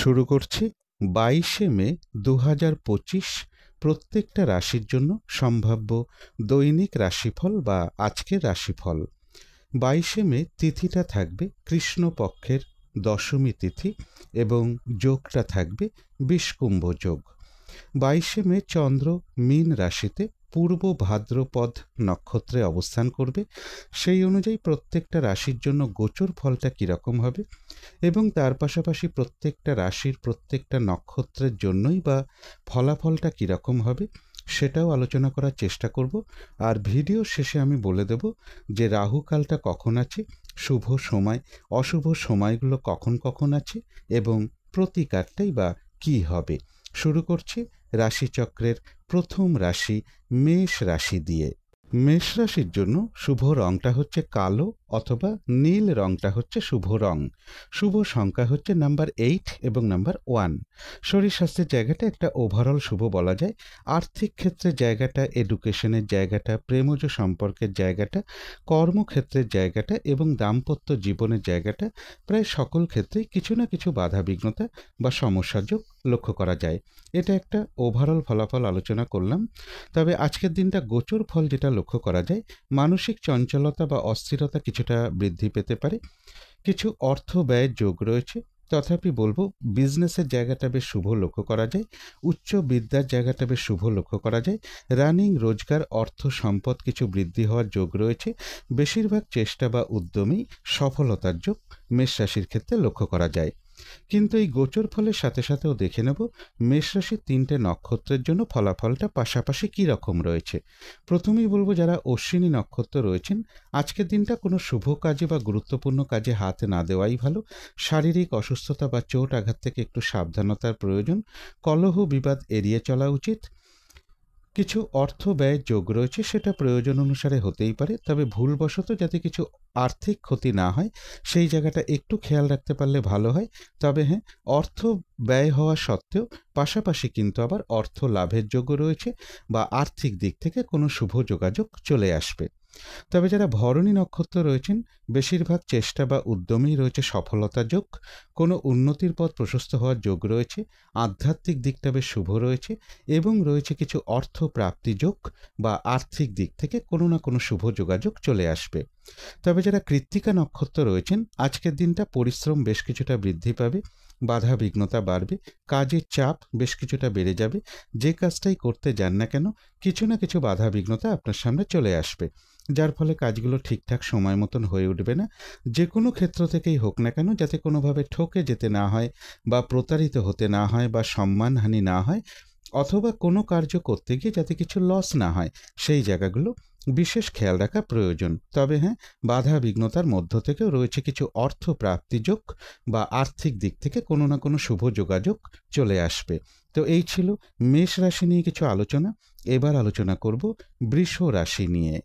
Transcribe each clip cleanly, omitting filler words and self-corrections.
শুরু করছি 22শে মে 2025 প্রত্যেকটা রাশির জন্য সম্ভাব্য দৈনিক রাশিফল বা আজকের রাশিফল। 22শে মে তিথিটা থাকবে কৃষ্ণপক্ষের দশমী তিথি এবং যোগটা থাকবে বিষকুম্ভ যোগ। 22শে মে চন্দ্র মীন রাশিতে পূর্ব ভাদ্রপদ নক্ষত্রে অবস্থান করবে। সেই অনুযায়ী প্রত্যেকটা রাশির জন্য গোচর ফলটা কীরকম হবে এবং তার পাশাপাশি প্রত্যেকটা রাশির প্রত্যেকটা নক্ষত্রের জন্যই বা ফলাফলটা কীরকম হবে সেটাও আলোচনা করার চেষ্টা করব। আর ভিডিও শেষে আমি বলে দেব যে রাহুকালটা কখন আছে, শুভ সময় অশুভ সময়গুলো কখন কখন আছে এবং প্রতিকারটাই বা কী হবে। শুরু করছি রাশিচক্রের প্রথম রাশি মেষ রাশি দিয়ে। মেষ রাশির জন্য শুভ রংটা হচ্ছে কালো অথবা নীল রংটা হচ্ছে শুভ রং। শুভ সংখ্যা হচ্ছে নাম্বার 8 এবং নাম্বার 1। শরীর স্বাস্থ্যের জায়গাটা একটা ওভারঅল শুভ বলা যায়। আর্থিক ক্ষেত্রের জায়গাটা, এডুকেশনের জায়গাটা, প্রেমজ সম্পর্কের জায়গাটা, কর্মক্ষেত্রের জায়গাটা এবং দাম্পত্য জীবনের জায়গাটা প্রায় সকল ক্ষেত্রেই কিছু না কিছু বাধা বিঘ্নতা বা সমস্যার যোগ লক্ষ্য করা যায়। এটা একটা ওভারঅল ফলাফল আলোচনা করলাম। তবে আজকের দিনটা গোচর ফল যেটা লক্ষ্য করা যায়, মানসিক চঞ্চলতা বা অস্থিরতা কিছুটা বৃদ্ধি পেতে পারে। কিছু অর্থ ব্যয়ের যোগ রয়েছে, তথাপি বলবো বিজনেসের জায়গাটা বেশ শুভ লক্ষ্য করা যায়। উচ্চ বিদ্যার জায়গাটা বেশ শুভ লক্ষ্য করা যায়। রানিং রোজগার, অর্থ সম্পদ কিছু বৃদ্ধি হওয়ার যোগ রয়েছে। বেশিরভাগ চেষ্টা বা উদ্যমেই সফলতার যোগ মেষ রাশির ক্ষেত্রে লক্ষ্য করা যায়। কিন্তু এই গোচর ফলের সাথে সাথেও দেখে নেব মেষ রাশির 3টে নক্ষত্রের জন্য ফলাফলটা পাশাপাশি কী রকম রয়েছে। প্রথমেই বলবো যারা অশ্বিনী নক্ষত্র রয়েছেন, আজকের দিনটা কোনো শুভ কাজে বা গুরুত্বপূর্ণ কাজে হাত না দেওয়াই ভালো। শারীরিক অসুস্থতা বা চোট আঘাত থেকে একটু সাবধানতার প্রয়োজন। কলহ বিবাদ এড়িয়ে চলা উচিত। কিছু অর্থ ব্যয়ের যোগ রয়েছে, সেটা প্রয়োজন অনুসারে হতেই পারে, তবে ভুলবশত যাতে কিছু আর্থিক ক্ষতি না হয় সেই জায়গাটা একটু খেয়াল রাখতে পারলে ভালো হয়। তবে হ্যাঁ, অর্থ ব্যয় হওয়া সত্ত্বেও পাশাপাশি কিন্তু আবার অর্থ লাভের যোগও রয়েছে বা আর্থিক দিক থেকে কোনো শুভ যোগাযোগ চলে আসবে। তবে যারা ভরণী নক্ষত্র রয়েছেন, বেশিরভাগ চেষ্টা বা উদ্যমেই রয়েছে সফলতা যোগ। কোনো উন্নতির পথ প্রশস্ত হওয়ার যোগ রয়েছে। আধ্যাত্মিক দিকটা বেশ শুভ রয়েছে এবং রয়েছে কিছু অর্থ প্রাপ্তি যোগ বা আর্থিক দিক থেকে কোনো না কোনো শুভ যোগাযোগ চলে আসবে। তবে যারা কৃত্তিকা নক্ষত্র রয়েছেন, আজকের দিনটা পরিশ্রম বেশ কিছুটা বৃদ্ধি পাবে, বাধা বিঘ্নতা বাড়বে, কাজের চাপ বেশ কিছুটা বেড়ে যাবে। যে কাজটাই করতে যান না কেন কিছু না কিছু বাধা বিঘ্নতা আপনার সামনে চলে আসবে, যার ফলে কাজগুলো ঠিকঠাক সময় মতন হয়ে উঠবে না। যে কোনো ক্ষেত্র থেকেই হোক না কেন, যাতে কোনোভাবে ঠকে যেতে না হয় বা প্রতারিত হতে না হয় বা সম্মানহানি না হয়, অথবা কোনো কার্য করতে গিয়ে যাতে কিছু লস না হয়, সেই জায়গাগুলো বিশেষ খেয়াল রাখা প্রয়োজন। তবে হ্যাঁ, বাধা বিঘ্নতার মধ্য থেকেও রয়েছে কিছু অর্থ প্রাপ্তি যোগ বা আর্থিক দিক থেকে কোনো না কোনো শুভ যোগাযোগ চলে আসবে। তো এই ছিল মেষ রাশি নিয়ে কিছু আলোচনা। এবার আলোচনা করব বৃষ রাশি নিয়ে।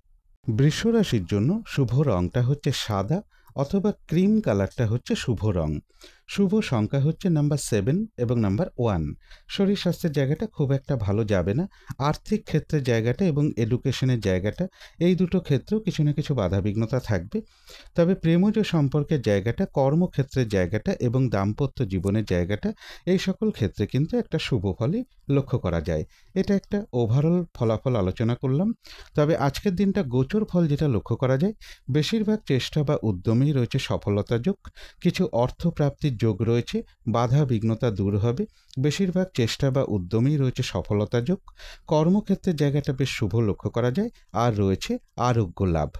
বৃষ রাশির জন্য শুভ রংটা হচ্ছে সাদা অথবা ক্রিম কালারটা হচ্ছে শুভ রং। শুভ সংখ্যা হচ্ছে নাম্বার 7 এবং নাম্বার 1। শরীর স্বাস্থ্যের জায়গাটা খুব একটা ভালো যাবে না। আর্থিক ক্ষেত্রের জায়গাটা এবং এডুকেশনের জায়গাটা, এই দুটো ক্ষেত্রেও কিছু না কিছু বাধাবিঘ্নতা থাকবে। তবে প্রেমজ সম্পর্কের জায়গাটা, কর্মক্ষেত্রের জায়গাটা এবং দাম্পত্য জীবনের জায়গাটা, এই সকল ক্ষেত্রে কিন্তু একটা শুভ ফলই লক্ষ্য করা যায়। এটা একটা ওভারঅল ফলাফল আলোচনা করলাম। তবে আজকের দিনটা গোচর ফল যেটা লক্ষ্য করা যায়, বেশিরভাগ চেষ্টা বা উদ্যমেই রয়েছে সফলতা যোগ। কিছু অর্থ প্রাপ্তির যোগ রয়েছে, বাধা বিঘ্নতা দূর হবে। বেশিরভাগ চেষ্টা বা উদ্যমেই রয়েছে সফলতা যোগ। কর্মক্ষেত্রের জায়গাটা বেশ শুভ লক্ষ্য করা যায়, আর রয়েছে আরোগ্য লাভ।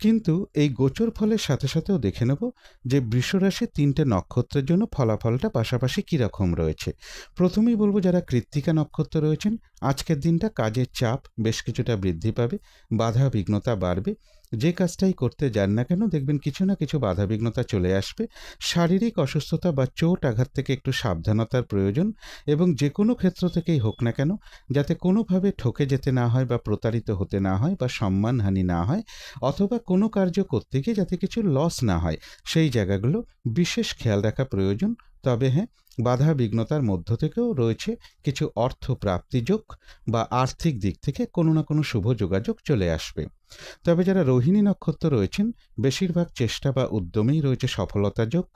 কিন্তু এই গোচর ফলের সাথে সাথেও দেখে নেব যে বৃষরাশির 3টে নক্ষত্রের জন্য ফলাফলটা পাশাপাশি কীরকম রয়েছে। প্রথমেই বলবো যারা কৃত্তিকা নক্ষত্র রয়েছেন, আজকের দিনটা কাজের চাপ বেশ কিছুটা বৃদ্ধি পাবে, বাধা বিঘ্নতা বাড়বে। যে কাজটাই করতে যান না কেন দেখবেন কিছু না কিছু বাধা বিঘ্নতা চলে আসবে। শারীরিক অসুস্থতা বা চোট আঘাত থেকে একটু সাবধানতার প্রয়োজন এবং যে কোনো ক্ষেত্র থেকেই হোক না কেন যাতে কোনোভাবে ঠকে যেতে না হয় বা প্রতারিত হতে না হয় বা সম্মানহানি না হয়, অথবা কোনো কার্য করতে গিয়ে যাতে কিছু লস না হয়, সেই জায়গাগুলো বিশেষ খেয়াল রাখা প্রয়োজন। তবে হ্যাঁ, বাধা বিঘ্নতার মধ্য থেকেও রয়েছে কিছু অর্থ প্রাপ্তি যোগ বা আর্থিক দিক থেকে কোনো না কোনো শুভ যোগাযোগ চলে আসবে। তবে যারা রোহিণী নক্ষত্র রয়েছেন, বেশিরভাগ চেষ্টা বা উদ্যমেই রয়েছে সফলতা যোগ,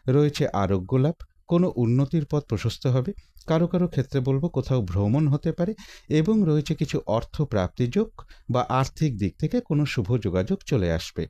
রয়েছে আরোগ্য লাভ। কোনো উন্নতির পথ প্রশস্ত হবে। কারো কারো ক্ষেত্রে বলবো কোথাও ভ্রমণ হতে পারে এবং রয়েছে কিছু অর্থ প্রাপ্তিযোগ বা আর্থিক দিক থেকে কোনো শুভ যোগাযোগ চলে আসবে।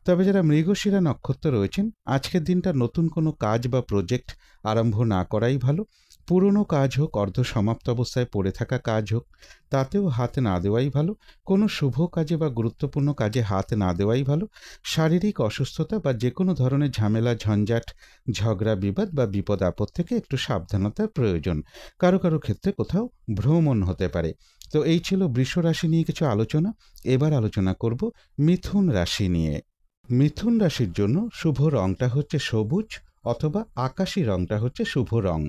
তবে যারা মৃগশিরা নক্ষত্র রয়েছেন, আজকের দিনটা নতুন কোনো কাজ বা প্রজেক্ট আরম্ভ না করাই ভালো। পুরনো কাজ হোক, অর্ধ সমাপ্ত অবস্থায় পড়ে থাকা কাজ হোক, তাতেও হাত না দেওয়াই ভালো। কোনো শুভ কাজে বা গুরুত্বপূর্ণ কাজে হাত না দেওয়াই ভালো। শারীরিক অসুস্থতা বা যে কোনো ধরনের ঝামেলা, ঝঞ্ঝাট, ঝগড়া, বিবাদ বা বিপদ আপদ থেকে একটু সাবধানতার প্রয়োজন। কারো কারো ক্ষেত্রে কোথাও ভ্রমণ হতে পারে। তো এই ছিল বৃষ রাশি নিয়ে কিছু আলোচনা। এবার আলোচনা করব মিথুন রাশি নিয়ে। মিথুন রাশির জন্য শুভ রংটা হচ্ছে সবুজ অথবা আকাশি রংটা হচ্ছে শুভ রং।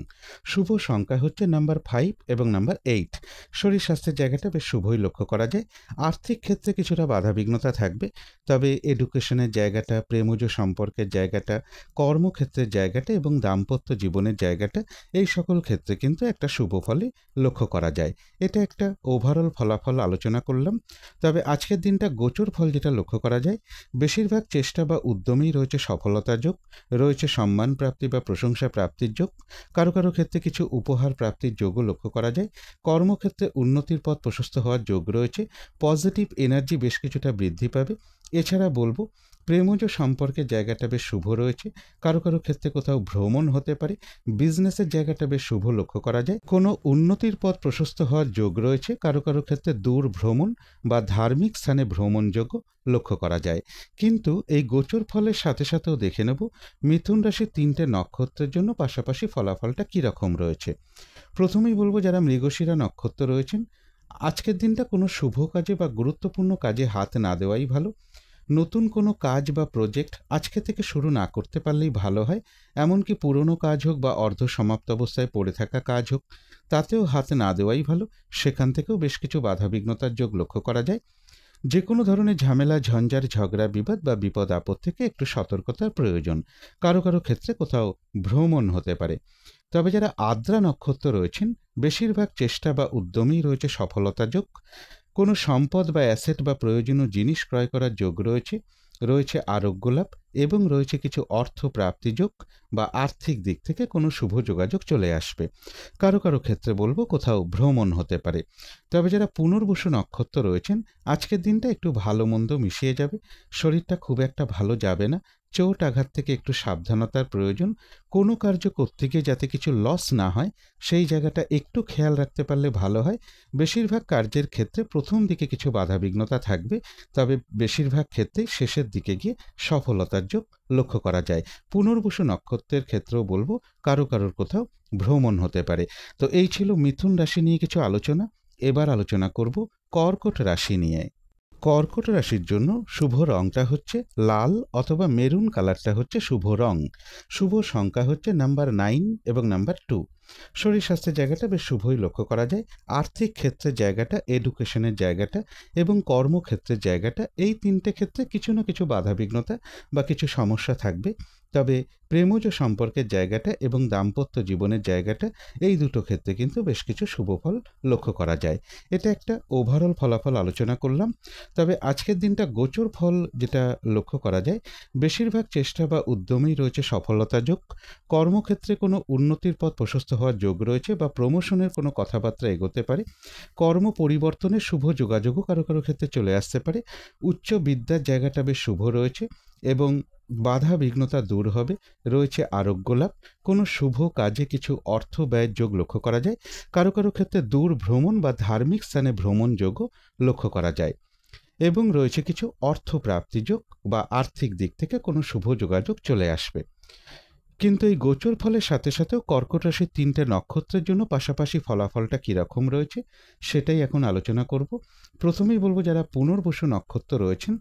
শুভ সংখ্যা হচ্ছে নাম্বার 5 এবং নাম্বার 8। শরীর স্বাস্থ্যের জায়গাটা বেশ শুভই লক্ষ্য করা যায়। আর্থিক ক্ষেত্রে কিছুটা বাধাবিঘ্নতা থাকবে, তবে এডুকেশনের জায়গাটা, প্রেমজ সম্পর্কের জায়গাটা, কর্মক্ষেত্রের জায়গাটা এবং দাম্পত্য জীবনের জায়গাটা, এই সকল ক্ষেত্রে কিন্তু একটা শুভ ফলই লক্ষ্য করা যায়। এটা একটা ওভারঅল ফলাফল আলোচনা করলাম। তবে আজকের দিনটা গোচর ফল যেটা লক্ষ্য করা যায়, বেশিরভাগ চেষ্টা বা উদ্যমেই রয়েছে সফলতার যোগ, রয়েছে সম্মান প্রাপ্তি বা প্রশংসা প্রাপ্তির যোগ। কারো কারো ক্ষেত্রে কিছু উপহার প্রাপ্তির যোগও লক্ষ্য করা যায়। কর্মক্ষেত্রে উন্নতির পথ প্রশস্ত হওয়ার যোগ রয়েছে। পজিটিভ এনার্জি বেশ কিছুটা বৃদ্ধি পাবে। এছাড়া বলবো প্রেমজ সম্পর্কের জায়গাটা বেশ শুভ রয়েছে। কারো কারো ক্ষেত্রে কোথাও ভ্রমণ হতে পারে। বিজনেসের জায়গাটা বেশ শুভ লক্ষ্য করা যায়। কোনো উন্নতির পথ প্রশস্ত হওয়ার যোগ রয়েছে। কারো কারো ক্ষেত্রে দূর ভ্রমণ বা ধার্মিক স্থানে ভ্রমণযোগ্য লক্ষ্য করা যায়। কিন্তু এই গোচর ফলের সাথে সাথেও দেখে নেব মিথুন রাশির 3টে নক্ষত্রের জন্য পাশাপাশি ফলাফলটা কীরকম রয়েছে। প্রথমেই বলবো যারা মৃগশিরা নক্ষত্র রয়েছেন, আজকের দিনটা কোনো শুভ কাজে বা গুরুত্বপূর্ণ কাজে হাত না দেওয়াই ভালো। নতুন কোনো কাজ বা প্রজেক্ট আজকে থেকে শুরু না করতে পারলেই ভালো হয়। এমনকি পুরনো কাজ হোক বা অর্ধ সমাপ্ত অবস্থায় পড়ে থাকা কাজ হোক, তাতেও হাত না দেওয়াই ভালো। সেখান থেকেও বেশ কিছু বাধাবিঘ্নতার যোগ লক্ষ্য করা যায়। যে কোনো ধরনের ঝামেলা, ঝঞ্ঝাট, ঝগড়া, বিবাদ বা বিপদ আপদ থেকে একটু সতর্কতার প্রয়োজন। কারো কারো ক্ষেত্রে কোথাও ভ্রমণ হতে পারে। তবে যারা আদ্রা নক্ষত্র রয়েছেন, বেশিরভাগ চেষ্টা বা উদ্যমেই রয়েছে সফলতা যোগ। কোনো সম্পদ বা অ্যাসেট বা প্রয়োজনীয় জিনিস ক্রয় করার যোগ রয়েছে। রয়েছে আরোগ্য লাভ এবং রয়েছে কিছু অর্থ প্রাপ্তিযোগ বা আর্থিক দিক থেকে কোনো শুভ যোগাযোগ চলে আসবে। কারো কারো ক্ষেত্রে বলবো কোথাও ভ্রমণ হতে পারে। তবে যারা পুনর্বসু নক্ষত্র রয়েছেন, আজকের দিনটা একটু ভালো মন্দ মিশিয়ে যাবে। শরীরটা খুব একটা ভালো যাবে না। চোট আঘাত থেকে একটু সাবধানতার প্রয়োজন। কোনো কার্য করতে গিয়ে যাতে কিছু লস না হয়, সেই জায়গাটা একটু খেয়াল রাখতে পারলে ভালো হয়। বেশিরভাগ কার্যের ক্ষেত্রে প্রথম দিকে কিছু বাধাবিঘ্নতা থাকবে, তবে বেশিরভাগ ক্ষেত্রেই শেষের দিকে গিয়ে সফলতার যোগ লক্ষ্য করা যায়। পুনর্বসু নক্ষত্রের ক্ষেত্রেও বলবো কারো কারোর কোথাও ভ্রমণ হতে পারে। তো এই ছিল মিথুন রাশি নিয়ে কিছু আলোচনা। এবার আলোচনা করব কর্কট রাশি নিয়ে। কর্কট রাশির জন্য শুভ রংটা হচ্ছে লাল অথবা মেরুন কালারটা হচ্ছে শুভ রং। শুভ সংখ্যা হচ্ছে নাম্বার 9 এবং নাম্বার 2। শরীর স্বাস্থ্যের জায়গাটা বেশ শুভই লক্ষ্য করা যায়। আর্থিক ক্ষেত্রের জায়গাটা, এডুকেশনের জায়গাটা এবং কর্মক্ষেত্রের জায়গাটা, এই 3টে ক্ষেত্রে কিছু না কিছু বাধাবিঘ্নতা বা কিছু সমস্যা থাকবে। তবে প্রেমজ সম্পর্কের জায়গাটা এবং দাম্পত্য জীবনের জায়গাটা, এই দুটো ক্ষেত্রে কিন্তু বেশ কিছু শুভফল লক্ষ্য করা যায়। এটা একটা ওভারঅল ফলাফল আলোচনা করলাম। তবে আজকের দিনটা গোচর ফল যেটা লক্ষ্য করা যায়, বেশিরভাগ চেষ্টা বা উদ্যমেই রয়েছে সফলতা যোগ। কর্মক্ষেত্রে কোনো উন্নতির পথ প্রশস্ত হওয়ার যোগ রয়েছে বা প্রমোশনের কোনো কথাবার্তা এগোতে পারে। কর্ম পরিবর্তনের শুভ যোগাযোগও কারো কারো ক্ষেত্রে চলে আসতে পারে। উচ্চ বিদ্যার জায়গাটা বেশ শুভ রয়েছে এবং বাধা বিঘ্নতা দূর হবে। রয়েছে আরোগ্য লাভ। কোনো শুভ কাজে কিছু অর্থ ব্যয়ের যোগ লক্ষ্য করা যায়। কারো কারো ক্ষেত্রে দূর ভ্রমণ বা ধার্মিক স্থানে ভ্রমণ যোগও লক্ষ্য করা যায় এবং রয়েছে কিছু অর্থ প্রাপ্তি যোগ বা আর্থিক দিক থেকে কোনো শুভ যোগাযোগ চলে আসবে। কিন্তু এই গোচর ফলের সাথে সাথেও কর্কট রাশির 3টে নক্ষত্রের জন্য পাশাপাশি ফলাফলটা কীরকম রয়েছে সেটাই এখন আলোচনা করব। প্রথমেই বলবো যারা পুনর্বসু নক্ষত্র রয়েছেন,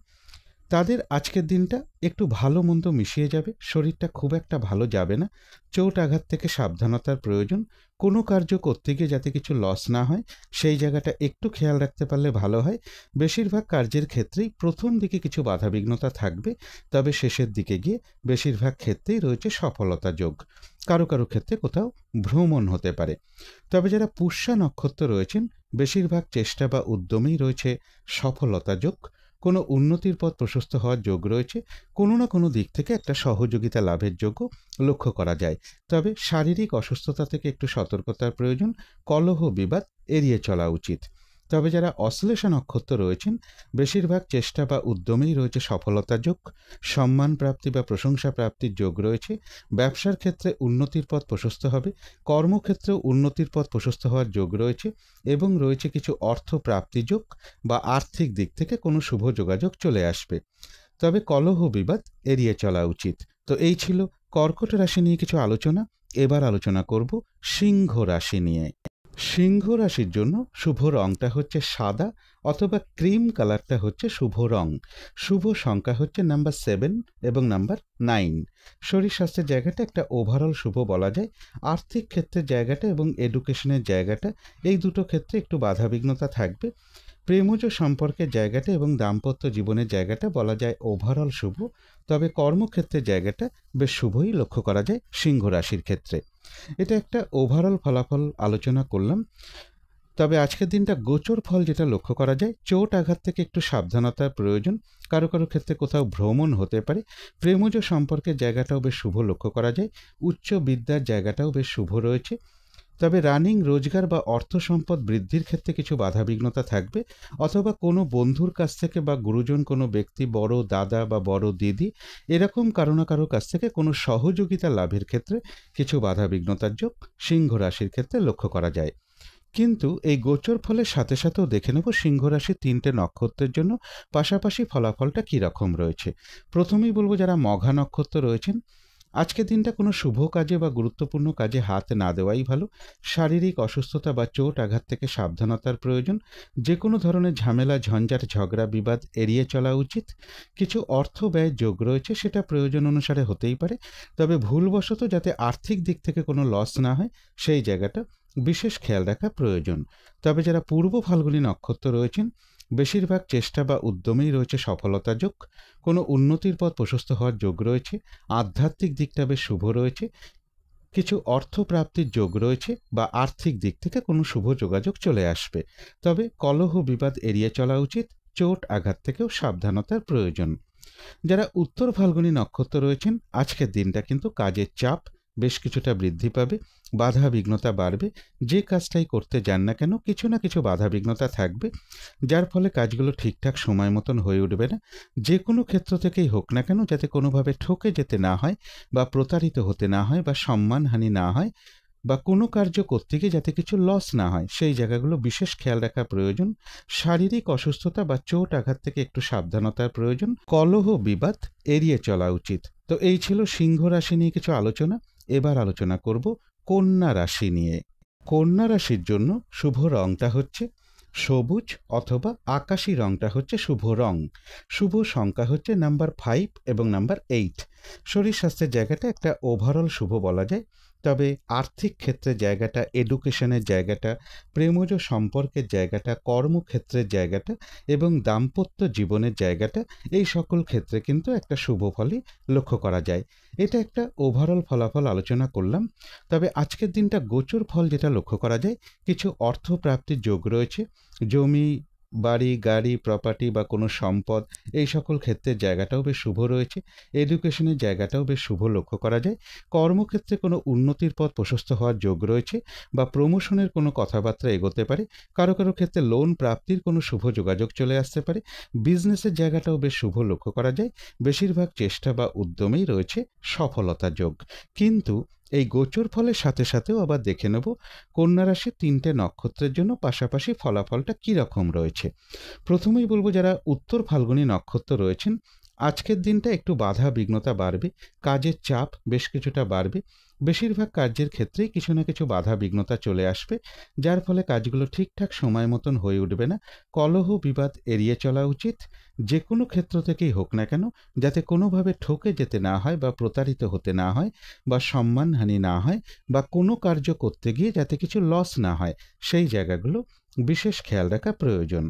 তাদের আজকের দিনটা একটু ভালো মন্দ মিশিয়ে যাবে। শরীরটা খুব একটা ভালো যাবে না। চোট আঘাত থেকে সাবধানতার প্রয়োজন। কোনো কার্য করতে গিয়ে যাতে কিছু লস না হয়, সেই জায়গাটা একটু খেয়াল রাখতে পারলে ভালো হয়। বেশিরভাগ কার্যের ক্ষেত্রেই প্রথম দিকে কিছু বাধাবিঘ্নতা থাকবে, তবে শেষের দিকে গিয়ে বেশিরভাগ ক্ষেত্রেই রয়েছে সফলতা যোগ। কারো কারো ক্ষেত্রে কোথাও ভ্রমণ হতে পারে। তবে যারা পুষ্যা নক্ষত্র রয়েছেন, বেশিরভাগ চেষ্টা বা উদ্যমেই রয়েছে সফলতা যোগ। কোনো উন্নতির পথ প্রশস্ত হওয়ার যোগ রয়েছে, কোনো না কোনো দিক থেকে একটা সহযোগিতা লাভের যোগ্য লক্ষ্য করা যায়। তবে শারীরিক অসুস্থতা থেকে একটু সতর্কতার প্রয়োজন, কলহ বিবাদ এড়িয়ে চলা উচিত। তবে যারা অশ্লেষা নক্ষত্র রয়েছেন, বেশিরভাগ চেষ্টা বা উদ্যমেই রয়েছে সফলতার যোগ, সম্মান প্রাপ্তি বা প্রশংসা প্রাপ্তির যোগ রয়েছে, ব্যবসার ক্ষেত্রে উন্নতির পথ প্রশস্ত হবে, কর্মক্ষেত্রেও উন্নতির পথ প্রশস্ত হওয়ার যোগ রয়েছে এবং রয়েছে কিছু অর্থ প্রাপ্তি যোগ বা আর্থিক দিক থেকে কোনো শুভ যোগাযোগ চলে আসবে। তবে কলহ বিবাদ এড়িয়ে চলা উচিত। তো এই ছিল কর্কট রাশি নিয়ে কিছু আলোচনা। এবার আলোচনা করব সিংহ রাশি নিয়ে। সিংহ রাশির জন্য শুভ রংটা হচ্ছে সাদা অথবা ক্রিম কালারটা হচ্ছে শুভ রং। শুভ সংখ্যা হচ্ছে নাম্বার 7 এবং নাম্বার 9। শরীর স্বাস্থ্যের জায়গাটা একটা ওভারঅল শুভ বলা যায়। আর্থিক ক্ষেত্রের জায়গাটা এবং এডুকেশনের জায়গাটা, এই দুটো ক্ষেত্রে একটু বাধাবিঘ্নতা থাকবে। প্রেমজ সম্পর্কের জায়গাটা এবং দাম্পত্য জীবনের জায়গাটা বলা যায় ওভারঅল শুভ। তবে কর্মক্ষেত্রের জায়গাটা বেশ শুভই লক্ষ্য করা যায় সিংহ রাশির ক্ষেত্রে। এটা একটা ওভারঅল ফলাফল আলোচনা করলাম। তবে আজকের দিনটা গোচর ফল যেটা লক্ষ্য করা যায়, চোট আঘাত থেকে একটু সাবধানতার প্রয়োজন। কারো কারো ক্ষেত্রে কোথাও ভ্রমণ হতে পারে। প্রেমজ সম্পর্কের জায়গাটাও বেশ শুভ লক্ষ্য করা যায়। উচ্চ বিদ্যার জায়গাটাও বেশ শুভ রয়েছে। তবে রানিং রোজগার বা অর্থ সম্পদ বৃদ্ধির ক্ষেত্রে কিছু বাধাবিঘ্নতা থাকবে, অথবা কোনো বন্ধুর কাছ থেকে বা গুরুজন কোনো ব্যক্তি, বড় দাদা বা বড় দিদি, এরকম কারো না কারো কাছ থেকে কোনো সহযোগিতা লাভের ক্ষেত্রে কিছু বাধাবিঘ্নতার যোগ সিংহ রাশির ক্ষেত্রে লক্ষ্য করা যায়। কিন্তু এই গোচর ফলের সাথে সাথেও দেখে নেব সিংহ রাশির 3টে নক্ষত্রের জন্য পাশাপাশি ফলাফলটা কী রকম রয়েছে। প্রথমেই বলবো যারা মঘা নক্ষত্র রয়েছেন, আজকের দিনটা কোনো শুভ কাজে বা গুরুত্বপূর্ণ কাজে হাত না দেওয়াই ভালো। শারীরিক অসুস্থতা বা চোট আঘাত থেকে সাবধানতার প্রয়োজন। যে কোনো ধরনের ঝামেলা, ঝঞ্ঝাট, ঝগড়া, বিবাদ এড়িয়ে চলা উচিত। কিছু অর্থ ব্যয়ের যোগ রয়েছে, সেটা প্রয়োজন অনুসারে হতেই পারে। তবে ভুলবশত যাতে আর্থিক দিক থেকে কোনো লস না হয়, সেই জায়গাটা বিশেষ খেয়াল রাখা প্রয়োজন। তবে যারা পূর্ব ফাল্গুনী নক্ষত্র রয়েছেন, বেশিরভাগ চেষ্টা বা উদ্যমেই রয়েছে সফলতা যোগ, কোনো উন্নতির পথ প্রশস্ত হওয়ার যোগ রয়েছে, আধ্যাত্মিক দিকটা বেশ শুভ রয়েছে, কিছু অর্থ প্রাপ্তির যোগ রয়েছে বা আর্থিক দিক থেকে কোনো শুভ যোগাযোগ চলে আসবে। তবে কলহ বিবাদ এড়িয়ে চলা উচিত, চোট আঘাত থেকেও সাবধানতার প্রয়োজন। যারা উত্তর ফাল্গুনী নক্ষত্র রয়েছেন, আজকের দিনটা কিন্তু কাজের চাপ বেশ কিছুটা বৃদ্ধি পাবে, বাধা বিঘ্নতা বাড়বে। যে কাজটাই করতে যান না কেন, কিছু না কিছু বাধা বিঘ্নতা থাকবে, যার ফলে কাজগুলো ঠিকঠাক সময় মতন হয়ে উঠবে না। যে কোনো ক্ষেত্র থেকেই হোক না কেন, যাতে কোনোভাবে ঠকে যেতে না হয় বা প্রতারিত হতে না হয় বা সম্মানহানি না হয় বা কোনো কার্য করতে গিয়ে যাতে কিছু লস না হয়, সেই জায়গাগুলো বিশেষ খেয়াল রাখা প্রয়োজন। শারীরিক অসুস্থতা বা চোট আঘাত থেকে একটু সাবধানতার প্রয়োজন। কলহ বিবাদ এড়িয়ে চলা উচিত। তো এই ছিল সিংহ রাশি নিয়ে কিছু আলোচনা। এবার আলোচনা করব কন্যা রাশি নিয়ে। কন্যা রাশির জন্য শুভ রংটা হচ্ছে সবুজ অথবা আকাশি রংটা হচ্ছে শুভ রং। শুভ সংখ্যা হচ্ছে নাম্বার 5 এবং নাম্বার 8। শরীর স্বাস্থ্যের জায়গাটা একটা ওভারঅল শুভ বলা যায়। তবে আর্থিক ক্ষেত্রের জায়গাটা, এডুকেশনের জায়গাটা, প্রেমজ সম্পর্কের জায়গাটা, কর্মক্ষেত্রের জায়গাটা এবং দাম্পত্য জীবনের জায়গাটা, এই সকল ক্ষেত্রে কিন্তু একটা শুভ ফলই লক্ষ্য করা যায়। এটা একটা ওভারঅল ফলাফল আলোচনা করলাম। তবে আজকের দিনটা গোচর ফল যেটা লক্ষ্য করা যায়, কিছু অর্থ প্রাপ্তির যোগ রয়েছে। জমি, বাড়ি, গাড়ি, প্রপার্টি বা কোনো সম্পদ, এই সকল ক্ষেত্রের জায়গাটাও বেশ শুভ রয়েছে। এডুকেশনের জায়গাটাও বেশ শুভ লক্ষ্য করা যায়। কর্মক্ষেত্রে কোনো উন্নতির পথ প্রশস্ত হওয়ার যোগ রয়েছে বা প্রমোশনের কোনো কথাবার্তা এগোতে পারে। কারো কারো ক্ষেত্রে লোন প্রাপ্তির কোনো শুভ যোগাযোগ চলে আসতে পারে। বিজনেসের জায়গাটাও বেশ শুভ লক্ষ্য করা যায়। বেশিরভাগ চেষ্টা বা উদ্যমেই রয়েছে সফলতা যোগ। কিন্তু এই গোচর ফলের সাথে সাথেও আবার দেখে নেব কন্যা রাশির 3টে নক্ষত্রের জন্য পাশাপাশি ফলাফলটা কী রকম রয়েছে। প্রথমেই বলবো যারা উত্তর ফাল্গুনী নক্ষত্র রয়েছেন, আজকের দিনটা একটু বাধা বিঘ্নতা বাড়বে, কাজের চাপ বেশ কিছুটা বাড়বে। বেশিরভাগ কার্যের ক্ষেত্রেই কিছু না কিছু বাধা বিঘ্নতা চলে আসবে, যার ফলে কাজগুলো ঠিকঠাক সময় মতন হয়ে উঠবে না। কলহ বিবাদ এড়িয়ে চলা উচিত। যে কোনো ক্ষেত্র থেকেই হোক না কেন, যাতে কোনোভাবে ঠকে যেতে না হয় বা প্রতারিত হতে না হয় বা সম্মানহানি না হয় বা কোনো কার্য করতে গিয়ে যাতে কিছু লস না হয়, সেই জায়গাগুলো বিশেষ খেয়াল রাখা প্রয়োজন।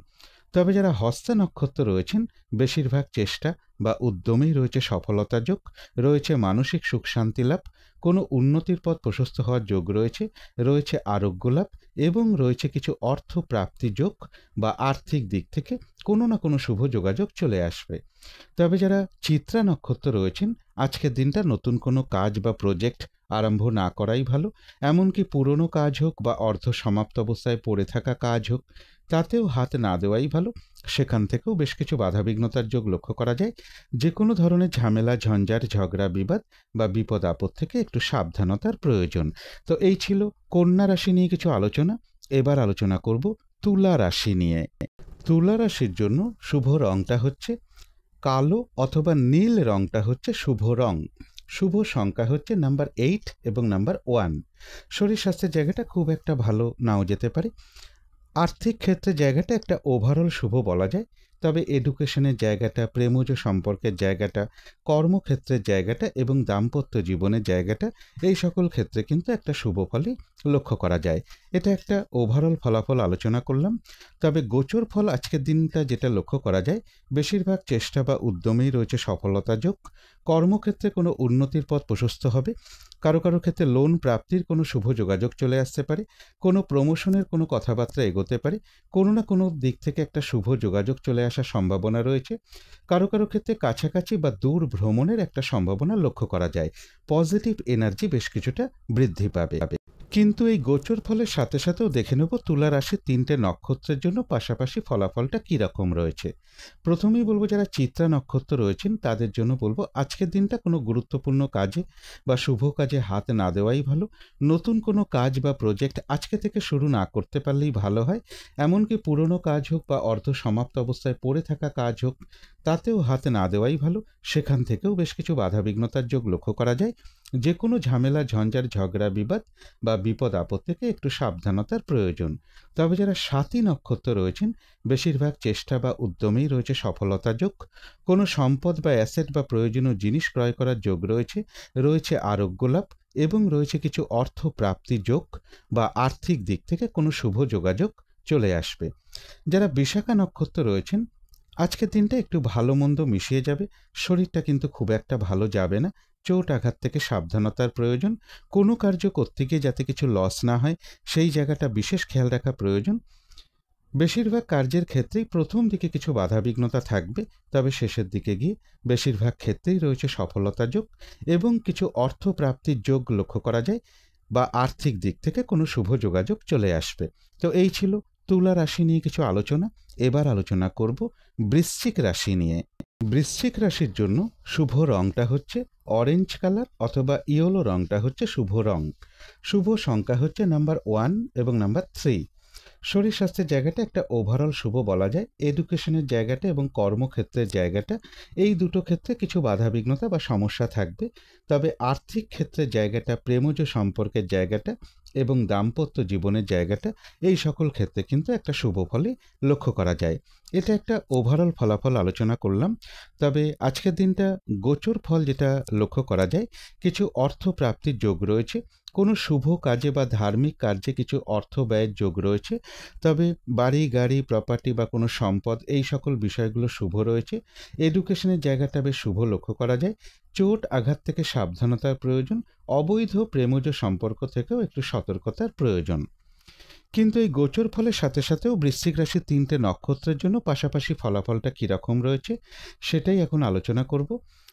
তবে যারা হস্তা নক্ষত্র রয়েছেন, বেশিরভাগ চেষ্টা বা উদ্যমেই রয়েছে সফলতা যোগ, রয়েছে মানসিক সুখ শান্তি লাভ। কোনো উন্নতির পথ প্রশস্ত হওয়ার যোগ রয়েছে, রয়েছে আরোগ্য লাভ এবং রয়েছে কিছু অর্থ প্রাপ্তি যোগ বা আর্থিক দিক থেকে কোনো না কোনো শুভ যোগাযোগ চলে আসবে। তবে যারা চিত্রা নক্ষত্র রয়েছেন, আজকের দিনটা নতুন কোনো কাজ বা প্রজেক্ট আরম্ভ না করাই ভালো। এমনকি পুরনো কাজ হোক বা অর্ধ সমাপ্ত অবস্থায় পড়ে থাকা কাজ হোক, তাতেও হাত না দেওয়াই ভালো। সেখান থেকেও বেশ কিছু বাধাবিঘ্নতার যোগ লক্ষ্য করা যায়। যে কোনো ধরনের ঝামেলা, ঝঞ্ঝাট, ঝগড়া, বিবাদ বা বিপদ আপদ থেকে একটু সাবধানতার প্রয়োজন। তো এই ছিল কন্যা রাশি নিয়ে কিছু আলোচনা। এবার আলোচনা করব তুলা রাশি নিয়ে। তুলা রাশির জন্য শুভ রংটা হচ্ছে কালো অথবা নীল রংটা হচ্ছে শুভ রং। শুভ সংখ্যা হচ্ছে নাম্বার 8 এবং নাম্বার 1। শরীর স্বাস্থ্যের জায়গাটা খুব একটা ভালো নাও যেতে পারে। আর্থিক ক্ষেত্রে জায়গাটা একটা ওভারঅল শুভ বলা যায়। তবে এডুকেশনের জায়গাটা, প্রেমজ সম্পর্কের জায়গাটা, কর্মক্ষেত্রের জায়গাটা এবং দাম্পত্য জীবনের জায়গাটা, এই সকল ক্ষেত্রে কিন্তু একটা শুভ ফলই লক্ষ্য করা যায়। এটা একটা ওভারঅল ফলাফল আলোচনা করলাম। তবে গোচর ফল আজকের দিনটা যেটা লক্ষ্য করা যায়, বেশিরভাগ চেষ্টা বা উদ্যমেই রয়েছে সফলতা যোগ। কর্মক্ষেত্রে কোনো উন্নতির পথ প্রশস্ত হবে। কারো কারো ক্ষেত্রে লোন প্রাপ্তির কোনো শুভ যোগাযোগ চলে আসতে পারে। কোনো প্রমোশনের কোনো কথাবার্তা এগোতে পারে। কোনো না কোনো দিক থেকে একটা শুভ যোগাযোগ চলে আসার সম্ভাবনা রয়েছে। কারো কারো ক্ষেত্রে কাছাকাছি বা দূর ভ্রমণের একটা সম্ভাবনা লক্ষ্য করা যায়। পজিটিভ এনার্জি বেশ কিছুটা বৃদ্ধি পাবে। কিন্তু এই গোচর ফলের সাথে সাথেও দেখে নেব তুলা রাশির 3টে নক্ষত্রের জন্য পাশাপাশি ফলাফলটা কী রকম রয়েছে। প্রথমেই বলবো যারা চিত্রা নক্ষত্র রয়েছেন তাদের জন্য বলবো আজকের দিনটা কোনো গুরুত্বপূর্ণ কাজে বা শুভ কাজে হাত না দেওয়াই ভালো। নতুন কোনো কাজ বা প্রজেক্ট আজকে থেকে শুরু না করতে পারলেই ভালো হয়। এমনকি পুরনো কাজ হোক বা অর্ধ সমাপ্ত অবস্থায় পড়ে থাকা কাজ হোক, তাতেও হাত না দেওয়াই ভালো। সেখান থেকেও বেশ কিছু বাধাবিঘ্নতার যোগ লক্ষ্য করা যায়। যে কোনো ঝামেলা, ঝঞ্ঝাট, ঝগড়া, বিবাদ বা বিপদ আপদ থেকে একটু সাবধানতার প্রয়োজন। তবে যারা স্বাতী নক্ষত্র রয়েছেন, বেশিরভাগ চেষ্টা বা উদ্যমেই রয়েছে সফলতা যোগ। কোনো সম্পদ বা অ্যাসেট বা প্রয়োজনীয় জিনিস ক্রয় করার যোগ রয়েছে, রয়েছে আরোগ্য লাভ এবং রয়েছে কিছু অর্থ প্রাপ্তি যোগ বা আর্থিক দিক থেকে কোনো শুভ যোগাযোগ চলে আসবে। যারা বিশাখা নক্ষত্র রয়েছেন, আজকের দিনটা একটু ভালো মন্দ মিশিয়ে যাবে। শরীরটা কিন্তু খুব একটা ভালো যাবে না। চোট আঘাত থেকে সাবধানতার প্রয়োজন। কোনো কার্য করতে গিয়ে যাতে কিছু লস না হয়, সেই জায়গাটা বিশেষ খেয়াল রাখা প্রয়োজন। বেশিরভাগ কার্যের ক্ষেত্রেই প্রথম দিকে কিছু বাধাবিঘ্নতা থাকবে, তবে শেষের দিকে গিয়ে বেশিরভাগ ক্ষেত্রেই রয়েছে সফলতা যোগ এবং কিছু অর্থ প্রাপ্তির যোগ লক্ষ্য করা যায় বা আর্থিক দিক থেকে কোনো শুভ যোগাযোগ চলে আসবে। তো এই ছিল তুলা রাশি নিয়ে কিছু আলোচনা। এবার আলোচনা করব বৃশ্চিক রাশি নিয়ে। বৃশ্চিক রাশির জন্য শুভ রংটা হচ্ছে অরেঞ্জ কালার অথবা ইয়েলো রংটা হচ্ছে শুভ রং। শুভ সংখ্যা হচ্ছে নাম্বার 1 এবং নাম্বার 3। শরীর স্বাস্থ্যের জায়গাটা একটা ওভারঅল শুভ বলা যায়। এডুকেশনের জায়গাটা এবং কর্মক্ষেত্রের জায়গাটা, এই দুটো ক্ষেত্রে কিছু বাধাবিঘ্নতা বা সমস্যা থাকবে। তবে আর্থিক ক্ষেত্রের জায়গাটা, প্রেমজ সম্পর্কের জায়গাটা এবং দাম্পত্য জীবনের জায়গাটা, এই সকল ক্ষেত্রে কিন্তু একটা শুভ ফলই লক্ষ্য করা যায়। এটা একটা ওভারঅল ফলাফল আলোচনা করলাম। তবে আজকের দিনটা গোচর ফল যেটা লক্ষ্য করা যায়, কিছু অর্থ প্রাপ্তির যোগ রয়েছে। কোনো শুভ কাজে বা ধার্মিক কার্যে কিছু অর্থ ব্যয়ের যোগ রয়েছে। তবে বাড়ি, গাড়ি, প্রপার্টি বা কোনো সম্পদ, এই সকল বিষয়গুলো শুভ রয়েছে। এডুকেশনের জায়গাটা বেশ শুভ লক্ষ্য করা যায়। চোট আঘাত থেকে সাবধানতার প্রয়োজন। অবৈধ প্রেমজ সম্পর্ক থেকেও একটু সতর্কতার প্রয়োজন। কিন্তু এই গোচর ফলের সাথে সাথেও বৃশ্চিক রাশির 3টে নক্ষত্রের জন্য পাশাপাশি ফলাফলটা কীরকম রয়েছে সেটাই এখন আলোচনা করব।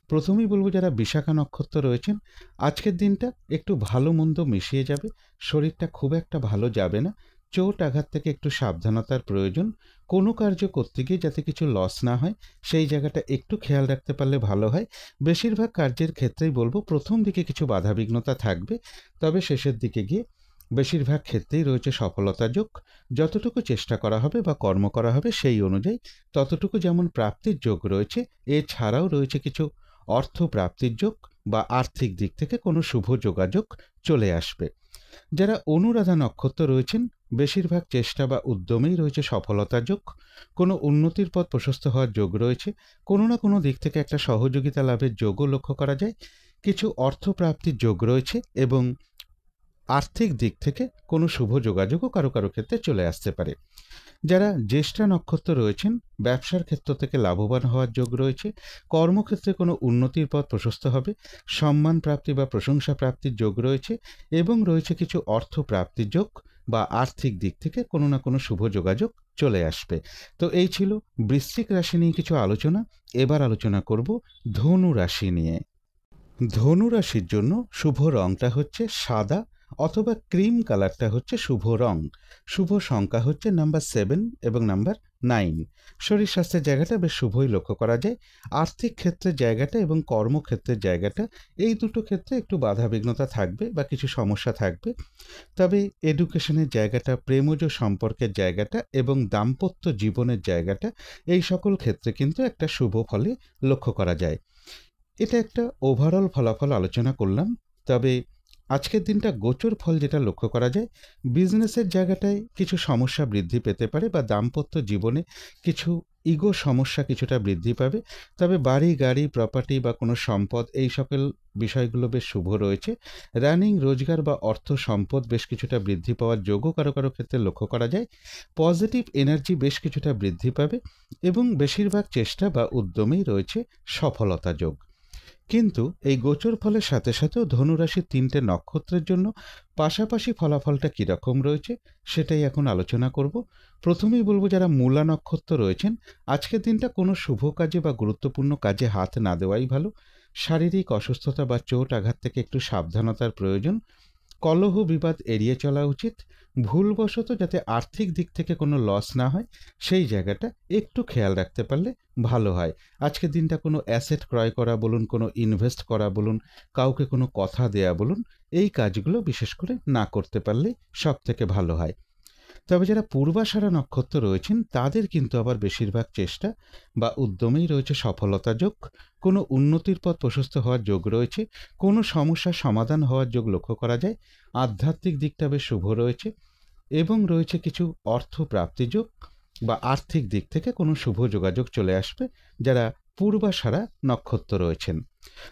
প্রথমেই বলবো যারা বিশাখা নক্ষত্র রয়েছেন, আজকের দিনটা একটু ভালো মন্দ মিশিয়ে যাবে। শরীরটা খুব একটা ভালো যাবে না। চোট আঘাত থেকে একটু সাবধানতার প্রয়োজন। কোনো কার্য করতে গিয়ে যাতে কিছু লস না হয়, সেই জায়গাটা একটু খেয়াল রাখতে পারলে ভালো হয়। বেশিরভাগ কার্যের ক্ষেত্রেই বলবো প্রথম দিকে কিছু বাধাবিঘ্নতা থাকবে, তবে শেষের দিকে গিয়ে বেশিরভাগ ক্ষেত্রেই রয়েছে সফলতা যোগ। যতটুকু চেষ্টা করা হবে বা কর্ম করা হবে সেই অনুযায়ী ততটুকু যেমন প্রাপ্তির যোগ রয়েছে, এছাড়াও রয়েছে কিছু অর্থ প্রাপ্তির যোগ বা আর্থিক দিক থেকে কোনো শুভ যোগাযোগ চলে আসবে। যারা অনুরাধা নক্ষত্র রয়েছেন, বেশিরভাগ চেষ্টা বা উদ্যমেই রয়েছে সফলতা যোগ। কোনো উন্নতির পথ প্রশস্ত হওয়ার যোগ রয়েছে। কোনো না কোনো দিক থেকে একটা সহযোগিতা লাভের যোগও লক্ষ্য করা যায়। কিছু অর্থ প্রাপ্তির যোগ রয়েছে এবং আর্থিক দিক থেকে কোনো শুভ যোগাযোগও কারো কারো ক্ষেত্রে চলে আসতে পারে। যারা জ্যেষ্ঠা নক্ষত্র রয়েছেন, ব্যবসার ক্ষেত্র থেকে লাভবান হওয়ার যোগ রয়েছে, কর্মক্ষেত্রে কোনো উন্নতির পথ প্রশস্ত হবে, সম্মান প্রাপ্তি বা প্রশংসা প্রাপ্তির যোগ রয়েছে এবং রয়েছে কিছু অর্থ প্রাপ্তির যোগ বা আর্থিক দিক থেকে কোনো না কোনো শুভ যোগাযোগ চলে আসবে। তো এই ছিল বৃশ্চিক রাশি নিয়ে কিছু আলোচনা। এবার আলোচনা করব ধনু রাশি নিয়ে। ধনু রাশির জন্য শুভ রংটা হচ্ছে সাদা অথবা ক্রিম কালারটা হচ্ছে শুভ রং। শুভ সংখ্যা হচ্ছে নাম্বার 7 এবং নাম্বার 9। শরীর স্বাস্থ্যের জায়গাটা বেশ শুভই লক্ষ্য করা যায়। আর্থিক ক্ষেত্রের জায়গাটা এবং কর্মক্ষেত্রের জায়গাটা, এই দুটো ক্ষেত্রে একটু বাধাবিঘ্নতা থাকবে বা কিছু সমস্যা থাকবে। তবে এডুকেশনের জায়গাটা, প্রেমজ সম্পর্কের জায়গাটা এবং দাম্পত্য জীবনের জায়গাটা, এই সকল ক্ষেত্রে কিন্তু একটা শুভ ফলে লক্ষ্য করা যায়। এটা একটা ওভারঅল ফলাফল আলোচনা করলাম। তবে আজকের দিনটা গোচর ফল যেটা লক্ষ্য করা যায়, বিজনেসের জায়গাটায় কিছু সমস্যা বৃদ্ধি পেতে পারে বা দাম্পত্য জীবনে কিছু ইগো সমস্যা কিছুটা বৃদ্ধি পাবে। তবে বাড়ি, গাড়ি, প্রপার্টি বা কোনো সম্পদ, এই সকল বিষয়গুলো বেশ শুভ রয়েছে। রানিং রোজগার বা অর্থ সম্পদ বেশ কিছুটা বৃদ্ধি পাওয়ার যোগও কারো কারো ক্ষেত্রে লক্ষ্য করা যায়। পজিটিভ এনার্জি বেশ কিছুটা বৃদ্ধি পাবে এবং বেশিরভাগ চেষ্টা বা উদ্যমেই রয়েছে সফলতা যোগ। কিন্তু এই গোচর ফলের সাথে সাথেও ধনুরাশির 3টে নক্ষত্রের জন্য পাশাপাশি ফলাফলটা কীরকম রয়েছে সেটাই এখন আলোচনা করব। প্রথমেই বলবো, যারা মূলা নক্ষত্র রয়েছেন, আজকের দিনটা কোনো শুভ কাজে বা গুরুত্বপূর্ণ কাজে হাত না দেওয়াই ভালো। শারীরিক অসুস্থতা বা চোট আঘাত থেকে একটু সাবধানতার প্রয়োজন। কলহ বিবাদ এড়িয়ে চলা উচিত। ভুলবশত যাতে আর্থিক দিক থেকে কোনো লস না হয়, সেই জায়গাটা একটু খেয়াল রাখতে পারলে ভালো হয়। আজকের দিনটা কোনো অ্যাসেট ক্রয় করা বলুন, কোনো ইনভেস্ট করা বলুন, কাউকে কোনো কথা দেয়া বলুন, এই কাজগুলো বিশেষ করে না করতে পারলে সব থেকে ভালো হয়। তবে যারা পূর্বাষাঢ়া নক্ষত্র রয়েছেন, তাদের কিন্তু আবার বেশিরভাগ চেষ্টা বা উদ্যমেই রয়েছে সফলতা যোগ। কোনো উন্নতির পথ প্রশস্ত হওয়ার যোগ রয়েছে, কোনো সমস্যার সমাধান হওয়ার যোগ লক্ষ্য করা যায়। আধ্যাত্মিক দিকটা বেশ শুভ রয়েছে এবং রয়েছে কিছু অর্থ প্রাপ্তি যোগ বা আর্থিক দিক থেকে কোনো শুভ যোগাযোগ চলে আসবে যারা পূর্বাষাঢ়া নক্ষত্র রয়েছেন।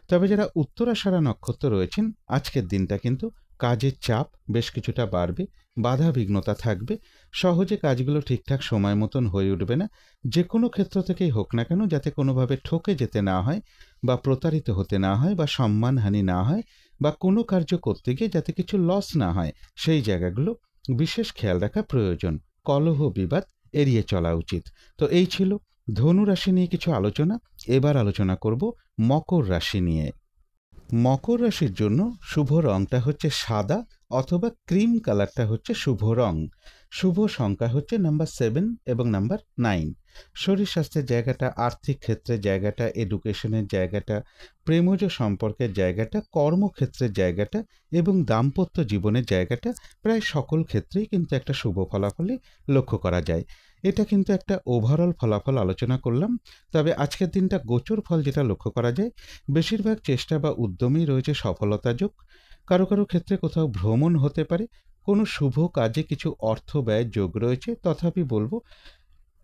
তবে যারা উত্তরাষাঢ়া নক্ষত্র রয়েছেন, আজকের দিনটা কিন্তু কাজের চাপ বেশ কিছুটা বাড়বে, বাধা বিঘ্নতা থাকবে, সহজে কাজগুলো ঠিকঠাক সময় মতন হয়ে উঠবে না। যে কোনো ক্ষেত্র থেকেই হোক না কেন, যাতে কোনোভাবে ঠকে যেতে না হয় বা প্রতারিত হতে না হয় বা সম্মানহানি না হয় বা কোনো কার্য করতে গিয়ে যাতে কিছু লস না হয়, সেই জায়গাগুলো বিশেষ খেয়াল রাখা প্রয়োজন। কলহ বিবাদ এড়িয়ে চলা উচিত। তো এই ছিল ধনু রাশি নিয়ে কিছু আলোচনা। এবার আলোচনা করব মকর রাশি নিয়ে। মকর রাশির জন্য শুভ রংটা হচ্ছে সাদা অথবা ক্রিম কালারটা হচ্ছে শুভ রং। শুভ সংখ্যা হচ্ছে নাম্বার 7 এবং নাম্বার 9। শরীর স্বাস্থ্যের জায়গাটা, আর্থিক ক্ষেত্রের জায়গাটা, এডুকেশনের জায়গাটা, প্রেমজ সম্পর্কের জায়গাটা, কর্মক্ষেত্রের জায়গাটা এবং দাম্পত্য জীবনের জায়গাটা, প্রায় সকল ক্ষেত্রেই কিন্তু একটা শুভ ফলাফলই লক্ষ্য করা যায়। এটা কিন্তু একটা ওভারঅল ফলাফল আলোচনা করলাম। তবে আজকের দিনটা গোচর ফল যেটা লক্ষ্য করা যায়, বেশিরভাগ চেষ্টা বা উদ্যমেই রয়েছে সফলতা যোগ। কারো কারো ক্ষেত্রে কোথাও ভ্রমণ হতে পারে, কোনো শুভ কাজে কিছু অর্থ ব্যয়ের যোগ রয়েছে। তথাপি বলবো,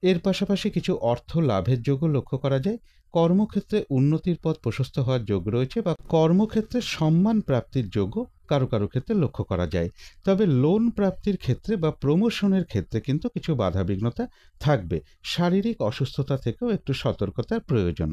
এর পাশাপাশি কিছু অর্থ লাভের যোগও লক্ষ্য করা যায়। কর্মক্ষেত্রে উন্নতির পথ প্রশস্ত হওয়ার যোগ রয়েছে বা কর্মক্ষেত্রে সম্মান প্রাপ্তির যোগও কারো কারো ক্ষেত্রে লক্ষ্য করা যায়। তবে লোন প্রাপ্তির ক্ষেত্রে বা প্রমোশনের ক্ষেত্রে কিন্তু কিছু বাধাবিঘ্নতা থাকবে। শারীরিক অসুস্থতা থেকেও একটু সতর্কতার প্রয়োজন।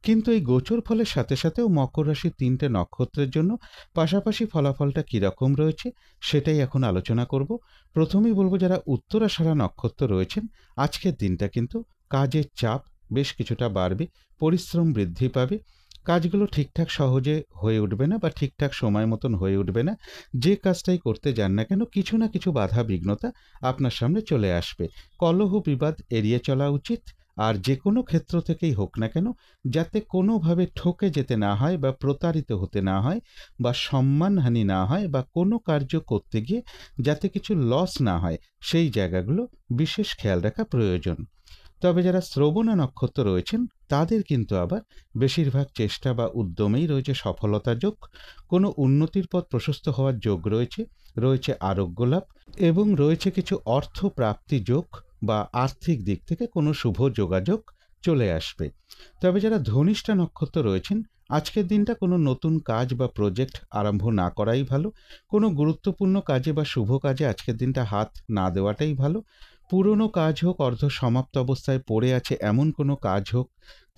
কিন্তু এই গোচর ফলের সাথে সাথেও মকর রাশির 3টে নক্ষত্রের জন্য পাশাপাশি ফলাফলটা কীরকম রয়েছে সেটাই এখন আলোচনা করব। প্রথমেই বলবো, যারা উত্তরাষাঢ়া নক্ষত্র রয়েছেন, আজকের দিনটা কিন্তু কাজের চাপ বেশ কিছুটা বাড়বে, পরিশ্রম বৃদ্ধি পাবে। কাজগুলো ঠিকঠাক সহজে হয়ে উঠবে না বা ঠিকঠাক সময় মতন হয়ে উঠবে না। যে কাজটাই করতে যান না কেন, কিছু না কিছু বাধা বিঘ্নতা আপনার সামনে চলে আসবে। কলহ বিবাদ এড়িয়ে চলা উচিত। আর যে কোনো ক্ষেত্র থেকেই হোক না কেন, যাতে কোনোভাবে ঠকে যেতে না হয় বা প্রতারিত হতে না হয় বা সম্মানহানি না হয় বা কোনো কার্য করতে গিয়ে যাতে কিছু লস না হয়, সেই জায়গাগুলো বিশেষ খেয়াল রাখা প্রয়োজন। তবে যারা শ্রবণা নক্ষত্র রয়েছেন, তাদের কিন্তু আবার বেশিরভাগ চেষ্টা বা উদ্যমেই রয়েছে সফলতা যোগ। কোনো উন্নতির পথ প্রশস্ত হওয়ার যোগ রয়েছে, রয়েছে আরোগ্য লাভ এবং রয়েছে কিছু অর্থ প্রাপ্তি যোগ বা আর্থিক দিক থেকে কোনো শুভ যোগাযোগ চলে আসবে। তবে যারা ধনিষ্ঠা নক্ষত্র রয়েছেন, আজকের দিনটা কোনো নতুন কাজ বা প্রজেক্ট আরম্ভ না করাই ভালো। কোনো গুরুত্বপূর্ণ কাজে বা শুভ কাজে আজকের দিনটা হাত না দেওয়াটাই ভালো। পুরনো কাজ হোক, অর্ধ সমাপ্ত অবস্থায় পড়ে আছে এমন কোনো কাজ হোক,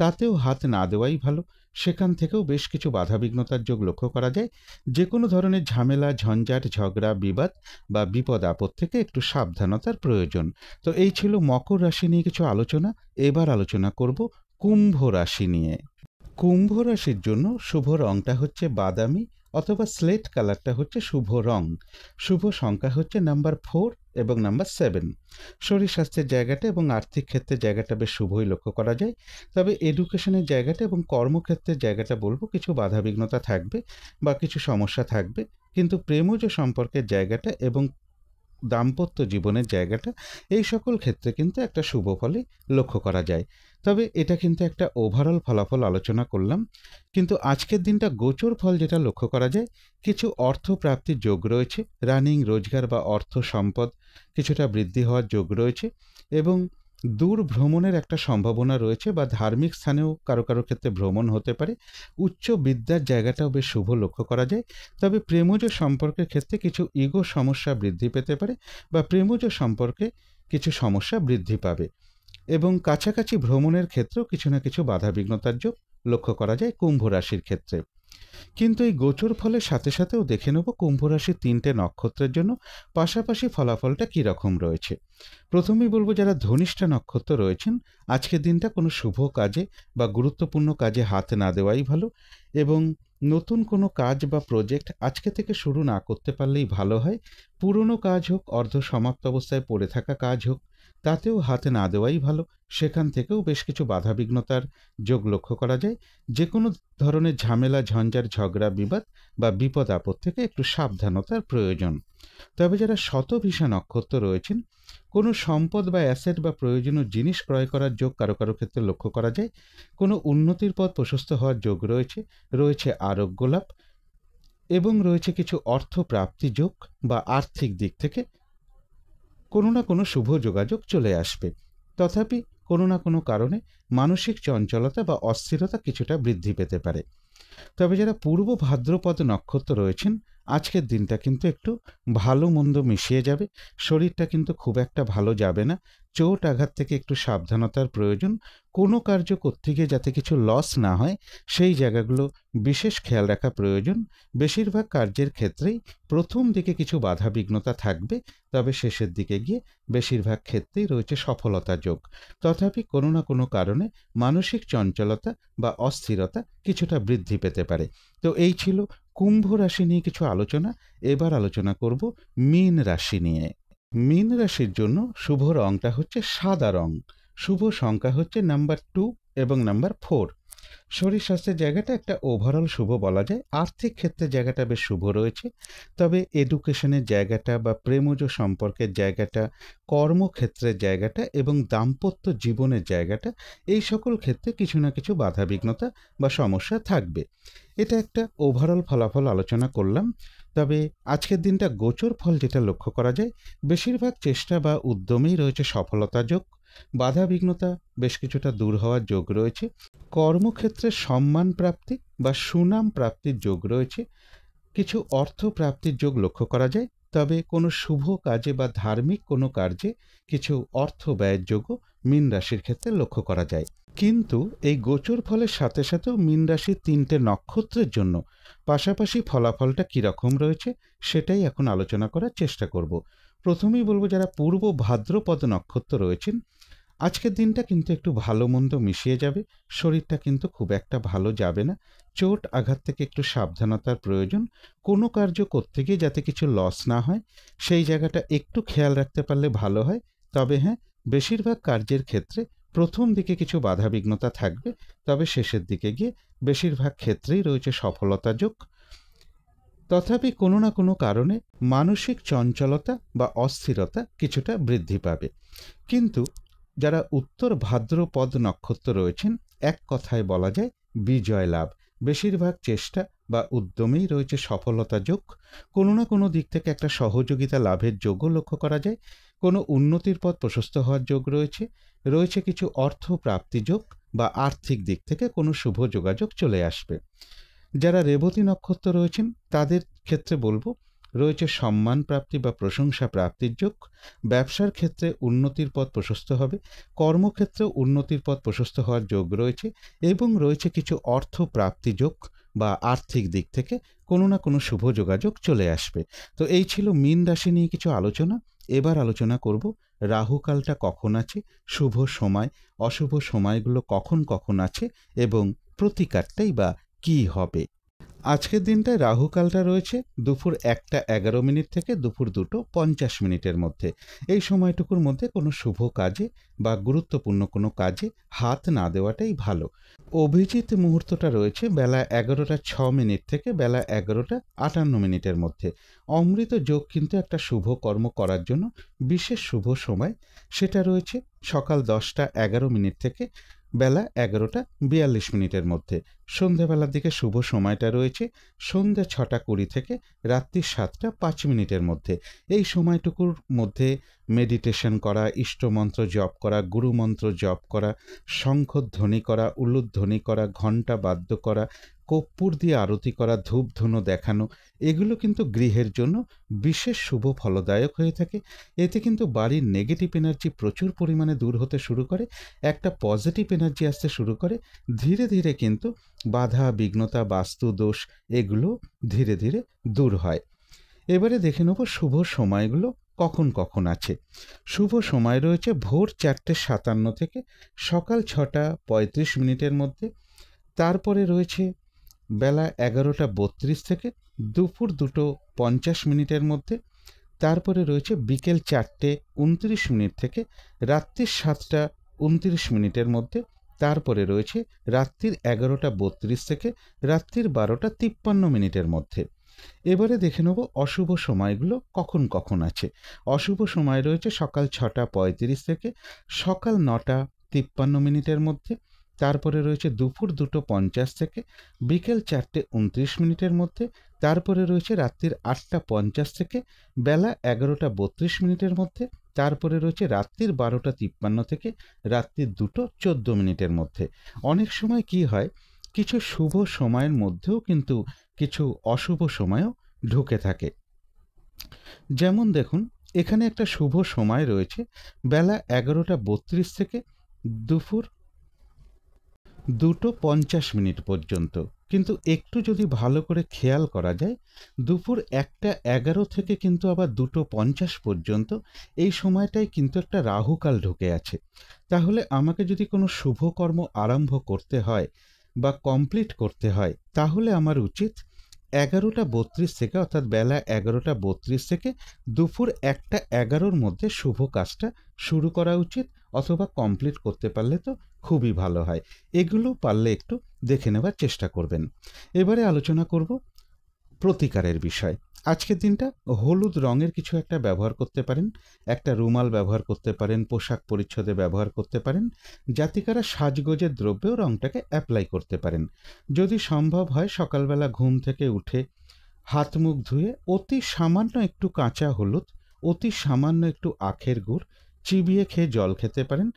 তাতেও হাত না দেওয়াই ভালো। সেখান থেকেও বেশ কিছু বাধাবিঘ্নতার যোগ লক্ষ্য করা যায়। যে কোনো ধরনের ঝামেলা, ঝঞ্ঝাট, ঝগড়া, বিবাদ বা বিপদ আপদ থেকে একটু সাবধানতার প্রয়োজন। তো এই ছিল মকর রাশি নিয়ে কিছু আলোচনা। এবার আলোচনা করব কুম্ভ রাশি নিয়ে। কুম্ভ রাশির জন্য শুভ রংটা হচ্ছে বাদামি অথবা স্লেট কালারটা হচ্ছে শুভ রং। শুভ সংখ্যা হচ্ছে নাম্বার 4 এবং নাম্বার 7। শরীর স্বাস্থ্যের জায়গাটা এবং আর্থিক ক্ষেত্রের জায়গাটা বেশ শুভই লক্ষ্য করা যায়। তবে এডুকেশনের জায়গাটা এবং কর্মক্ষেত্রের জায়গাটা বলবো কিছু বাধাবিঘ্নতা থাকবে বা কিছু সমস্যা থাকবে। কিন্তু প্রেমজ সম্পর্কের জায়গাটা এবং দাম্পত্য জীবনের জায়গাটা, এই সকল ক্ষেত্রে কিন্তু একটা শুভ ফলই লক্ষ্য করা যায়। তবে এটা কিন্তু একটা ওভারঅল ফলাফল আলোচনা করলাম। কিন্তু আজকের দিনটা গোচর ফল যেটা লক্ষ্য করা যায়, কিছু অর্থ প্রাপ্তির যোগ রয়েছে। রানিং রোজগার বা অর্থ সম্পদ কিছুটা বৃদ্ধি হওয়ার যোগ রয়েছে এবং দূর ভ্রমণের একটা সম্ভাবনা রয়েছে বা ধার্মিক স্থানেও কারো কারো ক্ষেত্রে ভ্রমণ হতে পারে। উচ্চ বিদ্যার জায়গাটাও বেশ শুভ লক্ষ্য করা যায়। তবে প্রেমজ সম্পর্কের ক্ষেত্রে কিছু ইগো সমস্যা বৃদ্ধি পেতে পারে বা প্রেমজ সম্পর্কে কিছু সমস্যা বৃদ্ধি পাবে এবং কাছাকাছি ভ্রমণের ক্ষেত্রেও কিছু না কিছু বাধাবিঘ্নতার যোগ লক্ষ্য করা যায় কুম্ভ রাশির ক্ষেত্রে। কিন্তু এই গোচর ফলের সাথে সাথেও দেখে নেব কুম্ভ রাশির 3টে নক্ষত্রের জন্য পাশাপাশি ফলাফলটা কী রকম রয়েছে। প্রথমেই বলবো যারা ধনিষ্ঠা নক্ষত্র রয়েছেন, আজকের দিনটা কোনো শুভ কাজে বা গুরুত্বপূর্ণ কাজে হাত না দেওয়াই ভালো এবং নতুন কোনো কাজ বা প্রজেক্ট আজকে থেকে শুরু না করতে পারলেই ভালো হয়। পুরনো কাজ হোক, অর্ধ সমাপ্ত অবস্থায় পড়ে থাকা কাজ হোক, তাতেও হাতে না দেওয়াই ভালো। সেখান থেকেও বেশ কিছু বাধাবিঘ্নতার যোগ লক্ষ্য করা যায়। যে কোনো ধরনের ঝামেলা, ঝঞ্ঝাট, ঝগড়া, বিবাদ বা বিপদ আপদ থেকে একটু সাবধানতার প্রয়োজন। তবে যারা শতভিষা নক্ষত্র রয়েছেন, কোনো সম্পদ বা অ্যাসেট বা প্রয়োজনীয় জিনিস ক্রয় করার যোগ কারো কারো ক্ষেত্রে লক্ষ্য করা যায়। কোনো উন্নতির পথ প্রশস্ত হওয়ার যোগ রয়েছে। রয়েছে আরোগ্য লাভ এবং রয়েছে কিছু অর্থ প্রাপ্তি যোগ বা আর্থিক দিক থেকে কোনো না কোনো শুভ যোগাযোগ চলে আসবে। তথাপি কোনো না কোনো কারণে মানসিক চঞ্চলতা বা অস্থিরতা কিছুটা বৃদ্ধি পেতে পারে। তবে যারা পূর্ব ভাদ্রপদ নক্ষত্র রয়েছেন, আজকের দিনটা কিন্তু একটু ভালো মন্দ মিশিয়ে যাবে। শরীরটা কিন্তু খুব একটা ভালো যাবে না। চোট আঘাত থেকে একটু সাবধানতার প্রয়োজন। কোনো কার্য করতে গিয়ে যাতে কিছু লস না হয়, সেই জায়গাগুলো বিশেষ খেয়াল রাখা প্রয়োজন। বেশিরভাগ কার্যের ক্ষেত্রেই প্রথম দিকে কিছু বাধাবিঘ্নতা থাকবে, তবে শেষের দিকে গিয়ে বেশিরভাগ ক্ষেত্রেই রয়েছে সফলতা যোগ। তথাপি কোনো না কোনো কারণে মানসিক চঞ্চলতা বা অস্থিরতা কিছুটা বৃদ্ধি পেতে পারে। তো এই ছিল কুম্ভ রাশি নিয়ে কিছু আলোচনা। এবার আলোচনা করব মীন রাশি নিয়ে। মীন রাশির জন্য শুভ রংটা হচ্ছে সাদা রং। শুভ সংখ্যা হচ্ছে নাম্বার 2 এবং নাম্বার 4। শরীর স্বাস্থ্যের জায়গাটা একটা ওভারঅল শুভ বলা যায়। আর্থিক ক্ষেত্রে জায়গাটা বেশ শুভ রয়েছে। তবে এডুকেশনের জায়গাটা বা প্রেমজ সম্পর্কের জায়গাটা, কর্মক্ষেত্রের জায়গাটা এবং দাম্পত্য জীবনের জায়গাটা, এই সকল ক্ষেত্রে কিছু না কিছু বাধাবিঘ্নতা বা সমস্যা থাকবে। এটা একটা ওভারঅল ফলাফল আলোচনা করলাম। তবে আজকের দিনটা গোচর ফল যেটা লক্ষ্য করা যায়, বেশিরভাগ চেষ্টা বা উদ্যমেই রয়েছে সফলতা যোগ। বাধাবিঘ্নতা বেশ কিছুটা দূর হওয়ার যোগ রয়েছে। কর্মক্ষেত্রে সম্মান প্রাপ্তি বা সুনাম প্রাপ্তির যোগ রয়েছে। কিছু অর্থ প্রাপ্তির যোগ লক্ষ্য করা যায়। তবে কোনো শুভ কাজে বা ধার্মিক কোনো কার্যে কিছু অর্থ ব্যয়ের যোগও মীন রাশির ক্ষেত্রে লক্ষ্য করা যায়। কিন্তু এই গোচর ফলের সাথে সাথেও মীন রাশির 3টে নক্ষত্রের জন্য পাশাপাশি ফলাফলটা কীরকম রয়েছে সেটাই এখন আলোচনা করার চেষ্টা করব। প্রথমেই বলবো যারা পূর্ব ভাদ্রপদ নক্ষত্র রয়েছেন, আজকের দিনটা কিন্তু একটু ভালো মন্দ মিশিয়ে যাবে। শরীরটা কিন্তু খুব একটা ভালো যাবে না। চোট আঘাত থেকে একটু সাবধানতার প্রয়োজন। কোনো কার্য করতে গিয়ে যাতে কিছু লস না হয়, সেই জায়গাটা একটু খেয়াল রাখতে পারলে ভালো হয়। তবে হ্যাঁ, বেশিরভাগ কার্যের ক্ষেত্রে প্রথম দিকে কিছু বাধাবিঘ্নতা থাকবে, তবে শেষের দিকে গিয়ে বেশিরভাগ ক্ষেত্রেই রয়েছে সফলতা যোগ। তথাপি কোনো না কোনো কারণে মানসিক চঞ্চলতা বা অস্থিরতা কিছুটা বৃদ্ধি পাবে। কিন্তু যারা উত্তর ভাদ্রপদ নক্ষত্র রয়েছেন, এক কথায় বলা যায় বিজয় লাভ। বেশিরভাগ চেষ্টা বা উদ্যমেই রয়েছে সফলতা যোগ। কোনো না কোনো দিক থেকে একটা সহযোগিতা লাভের যোগও লক্ষ্য করা যায়। কোনো উন্নতির পথ প্রশস্ত হওয়ার যোগ রয়েছে। রয়েছে কিছু অর্থ প্রাপ্তি যোগ বা আর্থিক দিক থেকে কোনো শুভ যোগাযোগ চলে আসবে। যারা রেবতী নক্ষত্র রয়েছেন তাদের ক্ষেত্রে বলবো রয়েছে সম্মান প্রাপ্তি বা প্রশংসা প্রাপ্তির যোগ। ব্যবসার ক্ষেত্রে উন্নতির পথ প্রশস্ত হবে, কর্মক্ষেত্রেও উন্নতির পথ প্রশস্ত হওয়ার যোগ রয়েছে এবং রয়েছে কিছু অর্থ প্রাপ্তি যোগ বা আর্থিক দিক থেকে কোনো না কোনো শুভ যোগাযোগ চলে আসবে। তো এই ছিল মীন রাশি নিয়ে কিছু আলোচনা। এবার আলোচনা করব রাহুকালটা কখন আছে, শুভ সময় অশুভ সময়গুলো কখন কখন আছে এবং প্রতিকারটাই বা কী হবে। আজকের দিনটায় রাহুকালটা রয়েছে দুপুর 1:11 থেকে দুপুর 2:50 মধ্যে। এই সময়টুকুর মধ্যে কোনো শুভ কাজে বা গুরুত্বপূর্ণ কোনো কাজে হাত না দেওয়াটাই ভালো। অভিজিৎ মুহূর্তটা রয়েছে বেলা 11:06 থেকে বেলা 11:58 মধ্যে। অমৃত যোগ কিন্তু একটা শুভ কর্ম করার জন্য বিশেষ শুভ সময়, সেটা রয়েছে সকাল 10:11 থেকে বেলা 11:42 মধ্যে। সন্ধ্যাবেলার দিকে শুভ সময়টা রয়েছে সন্ধ্যা 6:20 থেকে রাত্রি 7:05 মধ্যে। এই সময়টুকুর মধ্যে মেডিটেশন করা, ইষ্টমন্ত্র জপ করা, গুরুমন্ত্র জপ করা, শঙ্খধ্বনি করা, উলুধ্বনি করা, ঘণ্টা বাদ্য করা, কর্পূর দিয়ে আরতি করা, ধূপধুনো দেখানো, এগুলো কিন্তু গৃহের জন্য বিশেষ শুভ ফলদায়ক হয়ে থাকে। এতে কিন্তু বাড়ির নেগেটিভ এনার্জি প্রচুর পরিমাণে দূর হতে শুরু করে, একটা পজিটিভ এনার্জি আসতে শুরু করে। ধীরে ধীরে কিন্তু বাধা বিঘ্নতা, বাস্তু দোষ এগুলো ধীরে ধীরে দূর হয়। এবারে দেখে নেব শুভ সময়গুলো কখন কখন আছে। শুভ সময় রয়েছে ভোর 4:57 থেকে সকাল 6:35 মধ্যে। তারপরে রয়েছে বেলা 11:32 থেকে দুপুর 2:50 মধ্যে। তারপরে রয়েছে বিকেল 4:29 থেকে রাত্রির 7:29 মধ্যে। তারপরে রয়েছে রাত্রির 11:32 থেকে রাত্রির 12:53 মধ্যে। এবারে দেখে নেব অশুভ সময়গুলো কখন কখন আছে। অশুভ সময় রয়েছে সকাল 6:35 থেকে সকাল 9:53 মধ্যে। তারপরে রয়েছে দুপুর 2:50 থেকে বিকেল 4:29 মধ্যে। তারপরে রয়েছে রাত্রির 8:50 থেকে বেলা 11:32 মধ্যে। তারপরে রয়েছে রাত্রির 12:53 থেকে রাত্রির 2:14 মধ্যে। অনেক সময় কি হয়, কিছু শুভ সময়ের মধ্যেও কিন্তু কিছু অশুভ সময়ও ঢুকে থাকে। যেমন দেখুন, এখানে একটা শুভ সময় রয়েছে বেলা 11:32 থেকে দুপুর 2:50 পর্যন্ত। কিন্তু একটু যদি ভালো করে খেয়াল করা যায়, দুপুর 1:11 থেকে কিন্তু আবার 2:50 পর্যন্ত এই সময়টাই কিন্তু একটা রাহুকাল ঢুকে আছে। তাহলে আমাকে যদি কোনো শুভকর্ম আরম্ভ করতে হয় বা কমপ্লিট করতে হয়, তাহলে আমার উচিত 11:32 থেকে অর্থাৎ বেলা 11:32 থেকে দুপুর 1:11 মধ্যে শুভ কাজটা শুরু করা উচিত, অথবা কমপ্লিট করতে পারলে তো খুবই ভালো হয়। এগুলো পারলে একটু দেখে নেবার চেষ্টা করবেন। এবারে আলোচনা করব প্রতিকারের বিষয়। আজকের দিনটা হলুদ রঙের কিছু একটা ব্যবহার করতে পারেন, একটা রুমাল ব্যবহার করতে পারেন, পোশাক পরিচ্ছদে ব্যবহার করতে পারেন। জাতিকারা সাজগোজের দ্রব্যেও রঙটাকে অ্যাপ্লাই করতে পারেন। যদি সম্ভব হয় সকালবেলা ঘুম থেকে উঠে হাত মুখ ধুয়ে অতি সামান্য একটু কাঁচা হলুদ, অতি সামান্য একটু আখের গুড় চিবিয়ে খেয়ে জল খেতে পারেন।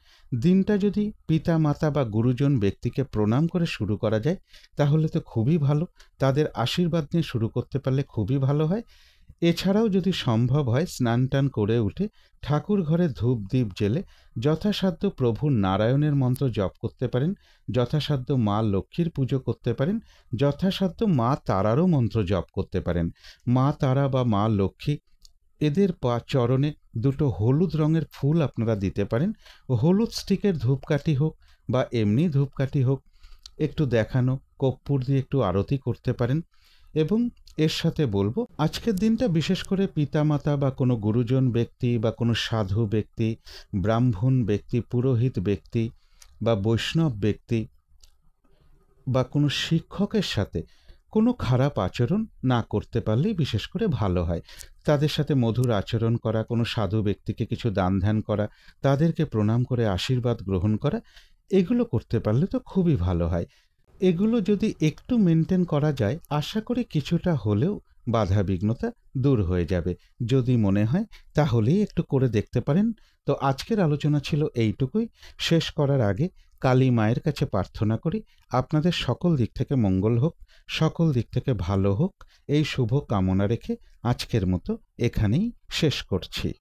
দিনটা যদি পিতা মাতা বা গুরুজন ব্যক্তিকে প্রণাম করে শুরু করা যায় তাহলে তো খুবই ভালো, তাদের আশীর্বাদ নিয়ে শুরু করতে পারলে খুবই ভালো হয়। এছাড়াও যদি সম্ভব হয় স্নান টান করে উঠে ঠাকুর ঘরে ধূপ দ্বীপ জেলে যথাসাধ্য প্রভু নারায়ণের মন্ত্র জপ করতে পারেন, যথাসাধ্য মা লক্ষ্মীর পুজো করতে পারেন, যথাসাধ্য মা তারারও মন্ত্র জপ করতে পারেন। মা তারা বা মা লক্ষ্মী এদের চরণে দুটো হলুদ রঙের ফুল আপনারা দিতে পারেন। হলুদ স্টিকের ধূপকাঠি হোক বা এমনি ধূপকাঠি হোক, একটু দেখানো কর্পূর দিয়ে একটু আরতি করতে পারেন। এবং এর সাথে বলবো আজকের দিনটা বিশেষ করে পিতামাতা বা কোনো গুরুজন ব্যক্তি বা কোনো সাধু ব্যক্তি, ব্রাহ্মণ ব্যক্তি, পুরোহিত ব্যক্তি বা বৈষ্ণব ব্যক্তি বা কোনো শিক্ষকের সাথে কোনো খারাপ আচরণ না করতে পারলেই বিশেষ করে ভালো হয়। তাদের সাথে মধুর আচরণ করা, কোনো সাধু ব্যক্তিকে কিছু দান ধ্যান করা, তাদেরকে প্রণাম করে আশীর্বাদ গ্রহণ করা, এগুলো করতে পারলে তো খুবই ভালো হয়। এগুলো যদি একটু মেনটেন করা যায়, আশা করি কিছুটা হলেও বাধা বিঘ্নতা দূর হয়ে যাবে। যদি মনে হয় তাহলেই একটু করে দেখতে পারেন। তো আজকের আলোচনা ছিল এইটুকুই। শেষ করার আগে কালী মায়ের কাছে প্রার্থনা করি আপনাদের সকল দিক থেকে মঙ্গল হোক, সকল দিক থেকে ভালো হোক, এই শুভ কামনা রেখে আজকের মতো এখানেই শেষ করছি।